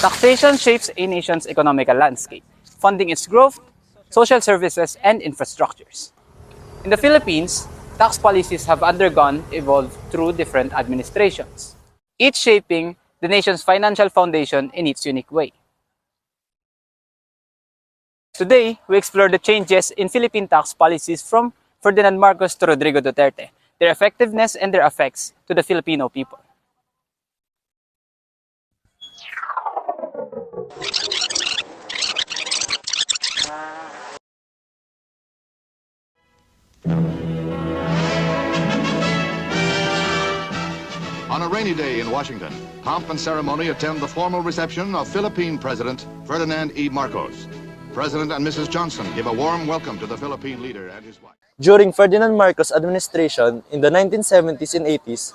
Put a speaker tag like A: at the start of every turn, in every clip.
A: Taxation shapes a nation's economical landscape, funding its growth, social services, and infrastructures. In the Philippines, tax policies have evolved through different administrations, each shaping the nation's financial foundation in its unique way. Today, we explore the changes in Philippine tax policies from Ferdinand Marcos to Rodrigo Duterte, their effectiveness and their effects to the Filipino people.
B: On a rainy day in Washington, pomp and ceremony attend the formal reception of Philippine President Ferdinand E. Marcos. President and Mrs. Johnson give a warm welcome to the Philippine leader and his wife.
C: During Ferdinand Marcos' administration in the 1970s and 80s,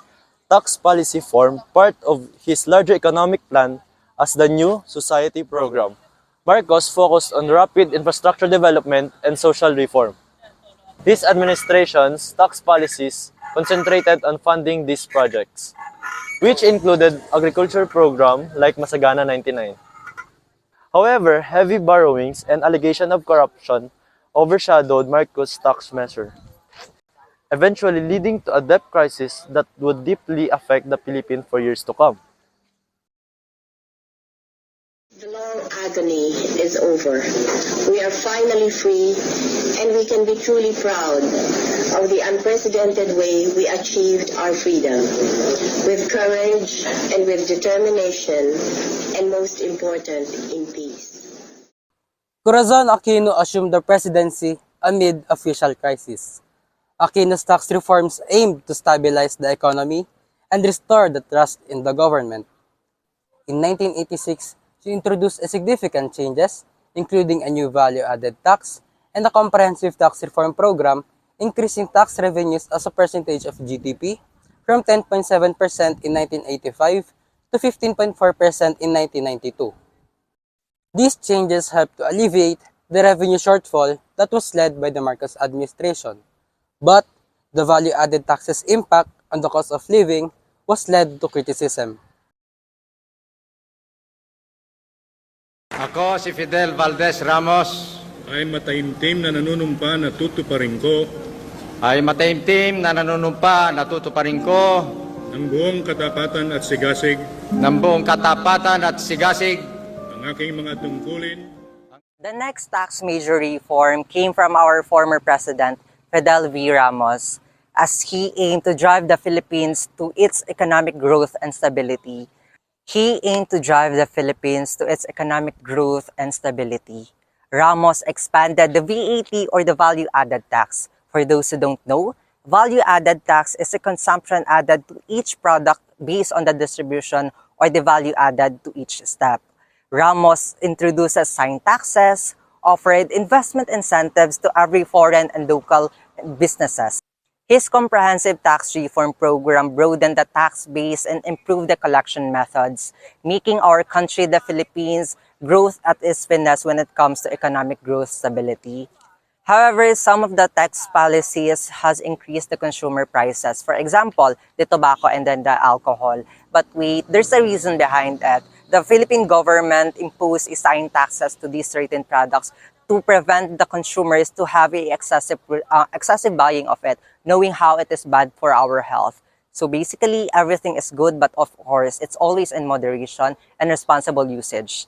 C: tax policy formed part of his larger economic plan as the New Society Program. Marcos focused on rapid infrastructure development and social reform. His administration's tax policies concentrated on funding these projects, which included agriculture program like Masagana 99. However, heavy borrowings and allegation of corruption overshadowed Marcos' tax measure, eventually leading to a debt crisis that would deeply affect the Philippines for years to come.
D: The long agony is over. We are finally free, and we can be truly proud of the unprecedented way we achieved our freedom, with courage and with determination, and most important, in peace.
E: Corazon Aquino assumed the presidency amid a fiscal crisis. Aquino's tax reforms aimed to stabilize the economy and restore the trust in the government. In 1986, she introduced significant changes, including a new value-added tax and a comprehensive tax reform program, increasing tax revenues as a percentage of GDP from 10.7% in 1985 to 15.4% in 1992. These changes helped to alleviate the revenue shortfall that was led by the Marcos administration. But the value-added tax's impact on the cost of living was led to criticism.
F: Ako si Fidel Valdez Ramos.
G: Ay mataimtim na nanunumpa na tutuparin ko ng buong katapatan at sigasig ang aking mga tungkulin.
H: The next tax major reform came from our former president, Fidel V. Ramos, as he aimed to drive the Philippines to its economic growth and stability. Ramos expanded the VAT or the value-added tax. For those who don't know, value-added tax is a consumption added to each product based on the distribution or the value added to each step. Ramos introduces sign taxes, offered investment incentives to every foreign and local businesses. His comprehensive tax reform program broadened the tax base and improved the collection methods, making our country, the Philippines, growth at its finesse when it comes to economic growth stability. However, some of the tax policies has increased the consumer prices. For example, the tobacco and then the alcohol. But wait, there's a reason behind that. The Philippine government imposed sign taxes to these certain products to prevent the consumers to have a excessive buying of it, knowing how it is bad for our health. So basically, everything is good, but of course, it's always in moderation and responsible usage.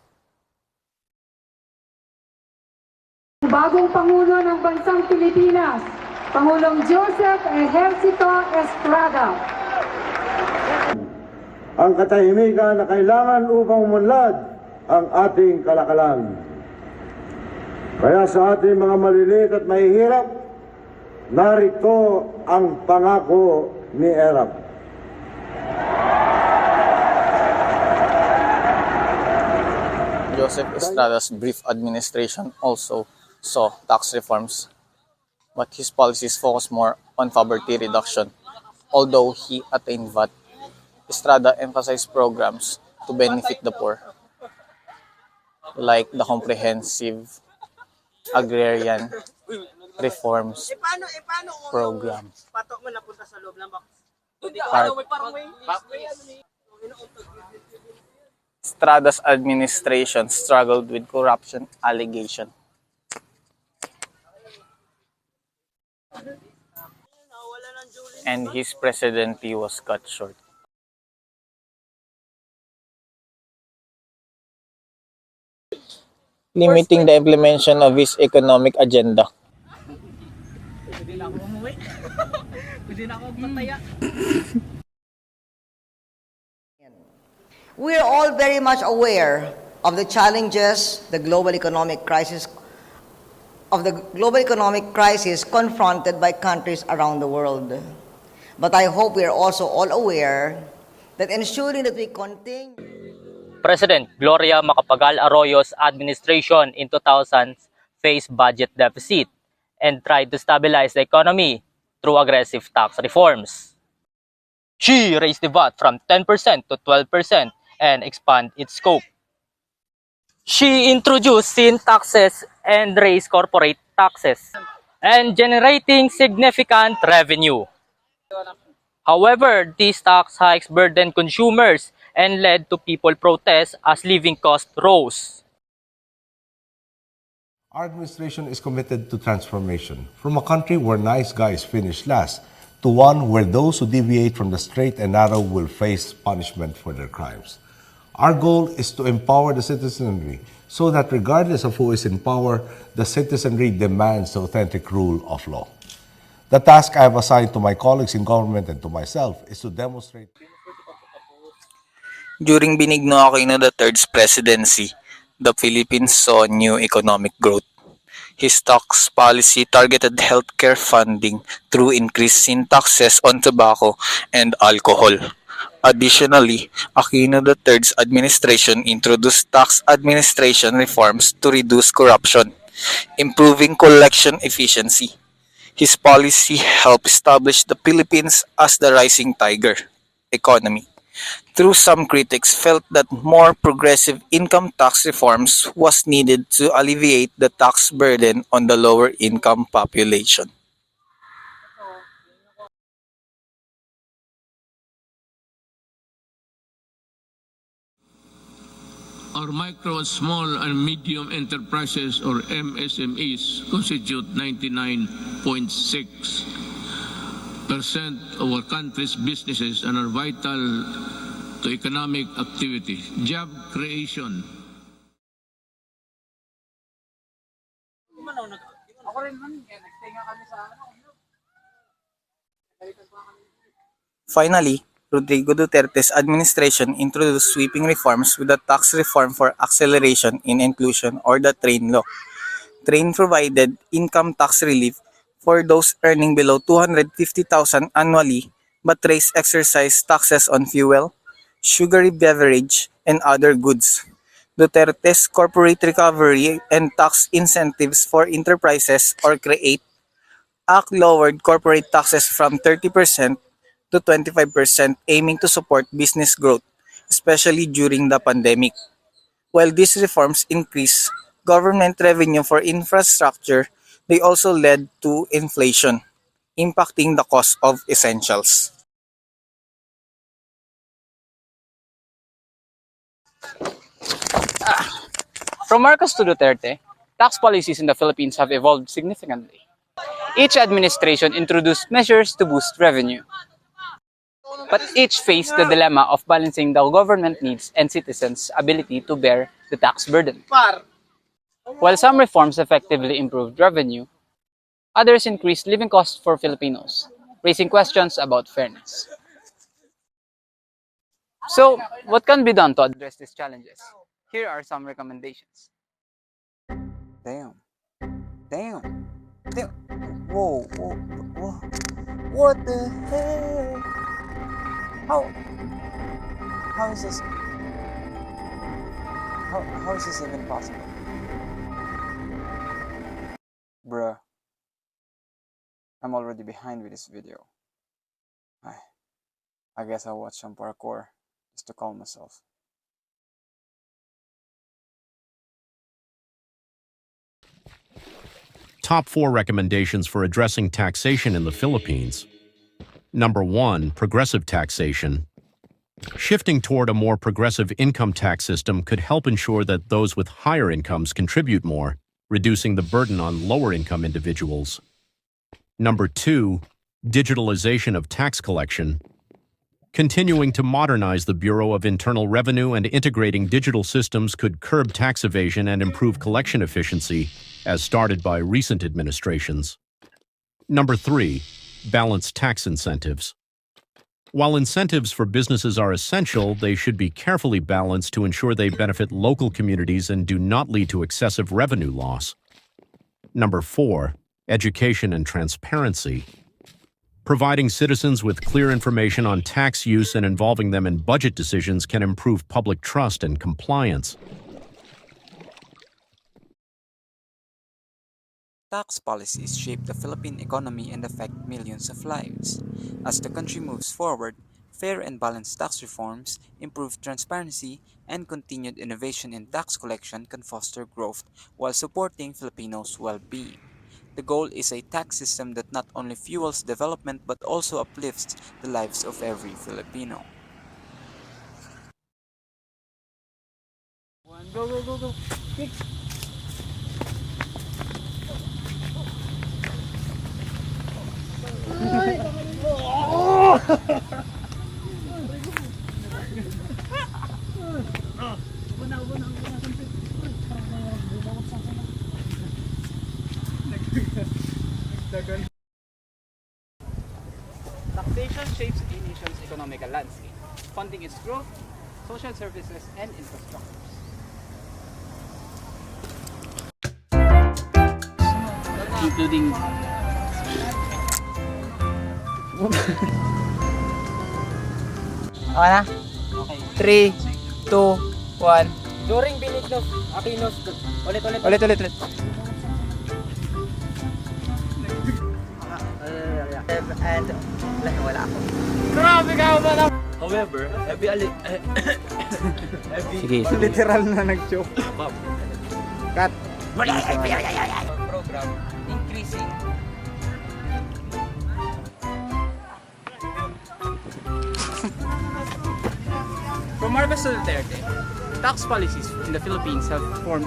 I: Bagong Pangulo ng Bansang Pilipinas, Pangulong Joseph Ejercito Estrada.
J: Ang katahimikan na kailangan upang umunlad ang ating kalakalan. Kaya sa ating mga maliliit at mahihirap, narito ang pangako ni ERAP.
C: Joseph Estrada's brief administration also saw tax reforms, but his policies focused more on poverty reduction. Although he attained VAT, Estrada emphasized programs to benefit the poor, like the comprehensive agrarian reforms program.
A: Estrada's administration struggled with corruption allegation. And his presidency was cut short. Limiting the implementation of his economic agenda.
K: We are all very much aware of the challenges the global economic crisis confronted by countries around the world. But I hope we are also all aware that ensuring that we continue.
H: President Gloria Macapagal Arroyo's administration in 2000 faced budget deficit and tried to stabilize the economy through aggressive tax reforms. She raised the VAT from 10% to 12% and expanded its scope. She introduced sin taxes and raised corporate taxes, and generating significant revenue. However, these tax hikes burdened consumers and led to people protests as living costs rose.
L: Our administration is committed to transformation from a country where nice guys finish last to one where those who deviate from the straight and narrow will face punishment for their crimes. Our goal is to empower the citizenry so that regardless of who is in power, the citizenry demands the authentic rule of law. The task I have assigned to my colleagues in government and to myself is to demonstrate.
A: During Benigno Aquino III's presidency, the Philippines saw new economic growth. His tax policy targeted healthcare funding through increase in taxes on tobacco and alcohol. Additionally, Aquino III's administration introduced tax administration reforms to reduce corruption, improving collection efficiency. His policy helped establish the Philippines as the rising tiger economy. Though some critics felt that more progressive income tax reforms was needed to alleviate the tax burden on the lower income population.
M: Our micro, small, and medium enterprises, or MSMEs, constitute 99.6% of our country's businesses and are vital to economic activity, job creation.
A: Finally, Rodrigo Duterte's administration introduced sweeping reforms with the tax reform for acceleration in inclusion, or the TRAIN law. TRAIN provided income tax relief for those earning below 250,000 annually but raised excise taxes on fuel, sugary beverage, and other goods. Duterte's corporate recovery and tax incentives for enterprises, or CREATE, Act lowered corporate taxes from 30% to 25%, aiming to support business growth, especially during the pandemic. While these reforms increased government revenue for infrastructure, they also led to inflation, impacting the cost of essentials. From Marcos to Duterte, tax policies in the Philippines have evolved significantly. Each administration introduced measures to boost revenue, but each faced the dilemma of balancing the government needs and citizens' ability to bear the tax burden. While some reforms effectively improved revenue, others increased living costs for Filipinos, raising questions about fairness. So, what can be done to address these challenges? Here are some recommendations.
N: Damn. Damn. Damn. Whoa, whoa, whoa. What the heck? How is this? How is this even possible? Bruh. I'm already behind with this video. I guess I'll watch some parkour just to calm myself.
O: Top 4 recommendations for addressing taxation in the Philippines. Number 1, progressive taxation. Shifting toward a more progressive income tax system could help ensure that those with higher incomes contribute more, reducing the burden on lower-income individuals. Number 2, digitalization of tax collection. Continuing to modernize the Bureau of Internal Revenue and integrating digital systems could curb tax evasion and improve collection efficiency, as started by recent administrations. Number 3, balanced tax incentives. While incentives for businesses are essential, they should be carefully balanced to ensure they benefit local communities and do not lead to excessive revenue loss. Number 4, education and transparency. Providing citizens with clear information on tax use and involving them in budget decisions can improve public trust and compliance.
N: Tax policies shape the Philippine economy and affect millions of lives. As the country moves forward, fair and balanced tax reforms, improved transparency, and continued innovation in tax collection can foster growth while supporting Filipinos' well-being. The goal is a tax system that not only fuels development but also uplifts the lives of every Filipino.
A: Go, go, go, go. Quick. Taxation shapes a nation's economical landscape, funding its growth, social services, and infrastructures. Including
H: Okay na?
A: Okay. 3, 2, 1.
E: During Benignos Aquinos, ulit.
A: Ulit.
H: And wala ako.
A: Grabe ka ba na?
C: However,
A: Sige. Literal na nag-joke. Cut.
E: program increasing
A: From Marcos to Duterte, tax policies in the Philippines have formed.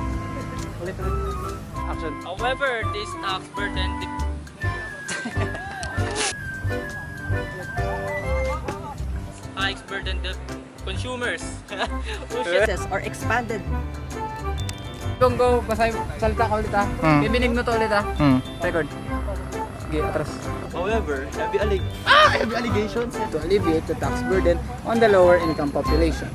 A: Action.
E: However, this tax burden hikes burden the consumers.
H: Or expanded.
A: Go, basahin, salita ka ulit Bibinig mo to ulit Record. Sige, atras.
C: However, heavy allegations
A: To alleviate the tax burden on the lower income population.